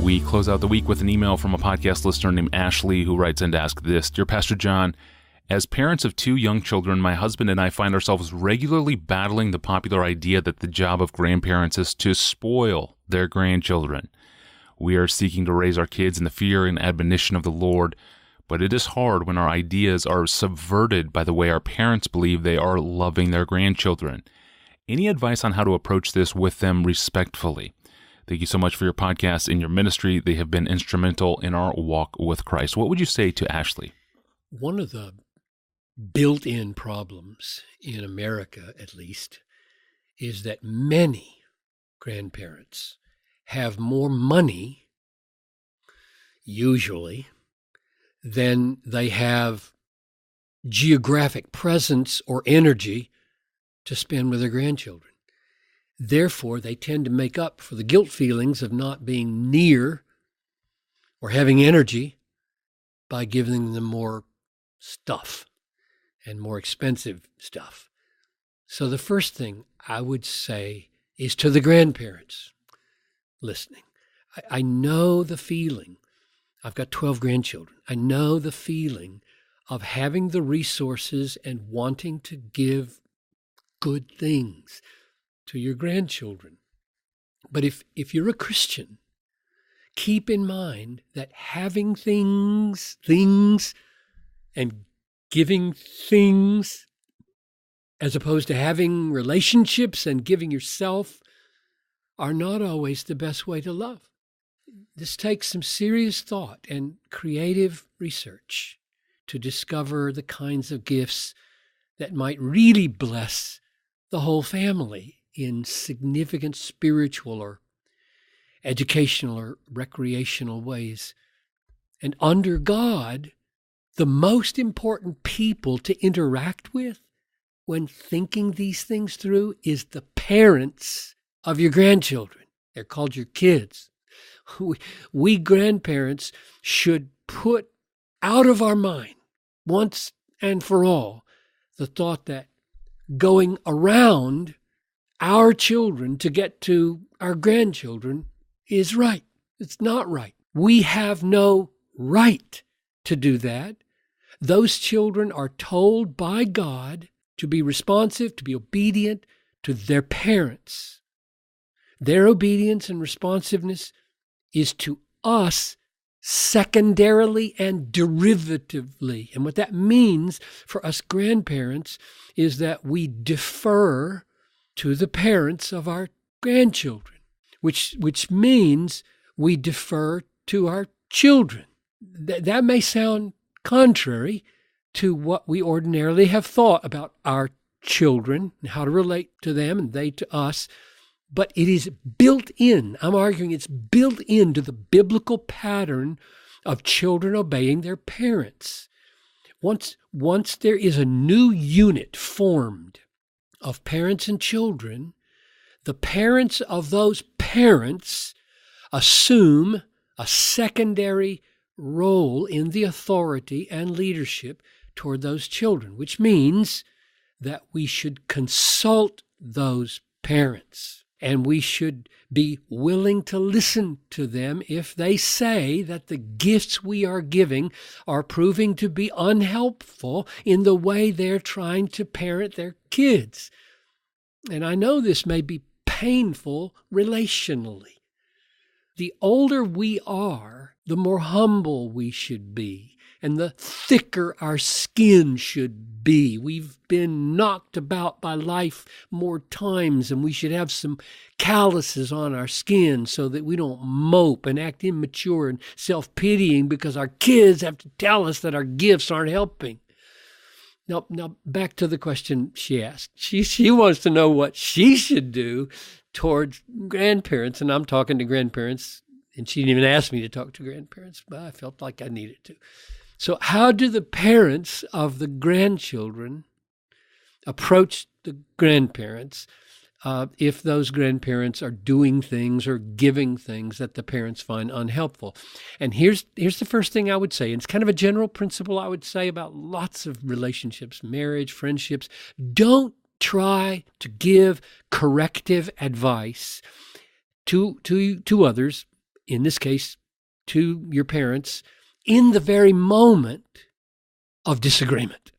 We close out the week with an email from a podcast listener named Ashley, who writes in to ask this. Dear Pastor John, as parents of 2 young children, my husband and I find ourselves regularly battling the popular idea that the job of grandparents is to spoil their grandchildren. We are seeking to raise our kids in the fear and admonition of the Lord, but it is hard when our ideas are subverted by the way our parents believe they are loving their grandchildren. Any advice on how to approach this with them respectfully? Thank you so much for your podcast and your ministry. They have been instrumental in our walk with Christ. What would you say to Ashley? One of the built-in problems in America, at least, is that many grandparents have more money, usually, than they have geographic presence or energy to spend with their grandchildren. Therefore, they tend to make up for the guilt feelings of not being near or having energy by giving them more stuff and more expensive stuff. So the first thing I would say is to the grandparents listening. I know the feeling. I've got 12 grandchildren. I know the feeling of having the resources and wanting to give good things to your grandchildren. But if you're a Christian, keep in mind that having things and giving things, as opposed to having relationships and giving yourself, are not always the best way to love. This takes some serious thought and creative research to discover the kinds of gifts that might really bless the whole family in significant spiritual or educational or recreational ways. And under God, the most important people to interact with when thinking these things through is the parents of your grandchildren. They're called your kids. We grandparents should put out of our mind once and for all the thought that going around our children to get to our grandchildren is right. It's not right. We have no right to do that. Those children are told by God to be responsive, to be obedient to their parents. Their obedience and responsiveness is to us secondarily and derivatively. And what that means for us grandparents is that we defer to the parents of our grandchildren, which means we defer to our children. That may sound contrary to what we ordinarily have thought about our children and how to relate to them and they to us, but it is built in. I'm arguing it's built into the biblical pattern of children obeying their parents. Once there is a new unit formed of parents and children, the parents of those parents assume a secondary role in the authority and leadership toward those children, which means that we should consult those parents and we should be willing to listen to them if they say that the gifts we are giving are proving to be unhelpful in the way they're trying to parent their kids. And I know this may be painful relationally. The older we are, the more humble we should be, and the thicker our skin should be. We've been knocked about by life more times, and we should have some calluses on our skin so that we don't mope and act immature and self-pitying because our kids have to tell us that our gifts aren't helping. Now back to the question she asked. She wants to know what she should do towards grandparents, and I'm talking to grandparents, and she didn't even ask me to talk to grandparents, but I felt like I needed to. So how do the parents of the grandchildren approach the grandparents if those grandparents are doing things or giving things that the parents find unhelpful? And here's the first thing I would say, and it's kind of a general principle I would say about lots of relationships, marriage, friendships. Don't try to give corrective advice to others in this case, to your parents in the very moment of disagreement.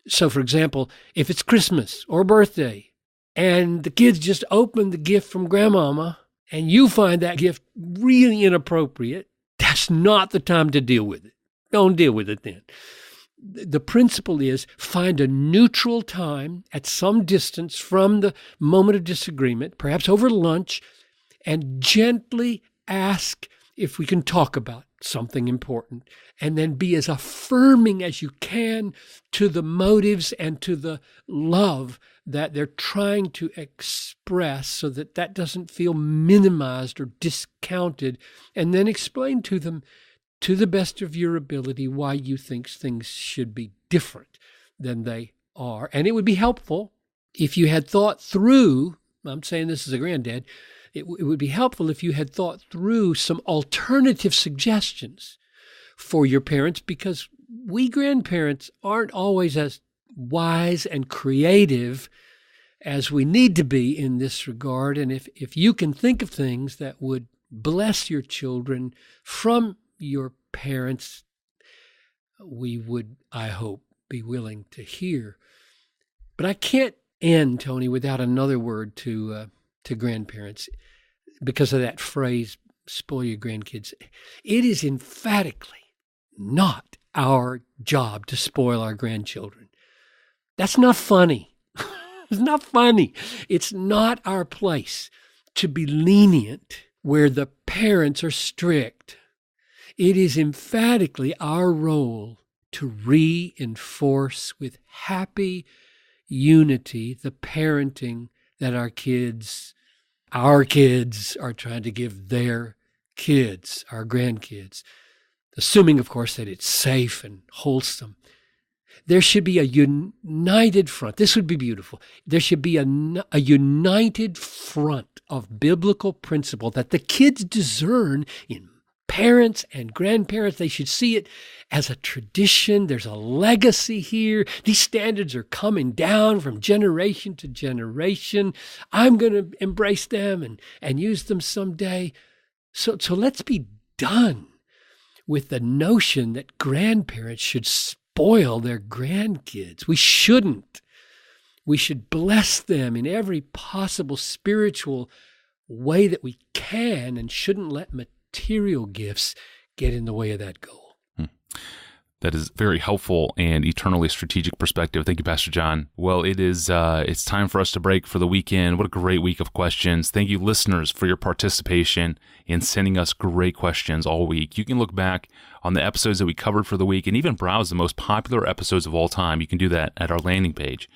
So, for example, if it's Christmas or birthday and the kids just open the gift from grandmama and you find that gift really inappropriate, that's not the time to deal with it. Don't deal with it then. The principle is find a neutral time at some distance from the moment of disagreement, perhaps over lunch, and gently ask if we can talk about something important, and then be as affirming as you can to the motives and to the love that they're trying to express so that that doesn't feel minimized or discounted, and then explain to them to the best of your ability why you think things should be different than they are. And it would be helpful if you had thought through, I'm saying this as a granddad, it would be helpful if you had thought through some alternative suggestions for your parents, because we grandparents aren't always as wise and creative as we need to be in this regard. And if you can think of things that would bless your children from your parents, we would, I hope, be willing to hear. But I can't end, Tony, without another word to grandparents because of that phrase, spoil your grandkids. It is emphatically not our job to spoil our grandchildren. That's not funny. It's not funny. It's not our place to be lenient where the parents are strict. It is emphatically our role to reinforce with happy unity the parenting that our kids are trying to give their kids, our grandkids, assuming, of course, that it's safe and wholesome. There should be a united front. This would be beautiful. There should be a united front of biblical principle that the kids discern in parents and grandparents. They should see it as a tradition. There's a legacy here. These standards are coming down from generation to generation. I'm going to embrace them and use them someday. So let's be done with the notion that grandparents should spoil their grandkids. We shouldn't. We should bless them in every possible spiritual way that we can, and shouldn't let material gifts get in the way of that goal. That is very helpful and eternally strategic perspective. Thank you, Pastor John. Well, it's time for us to break for the weekend. What a great week of questions. Thank you, listeners, for your participation in sending us great questions all week. You can look back on the episodes that we covered for the week and even browse the most popular episodes of all time. You can do that at our landing page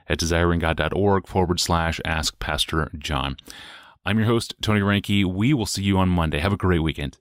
at desiringgod.org/Ask Pastor John. I'm your host, Tony Reinke. We will see you on Monday. Have a great weekend.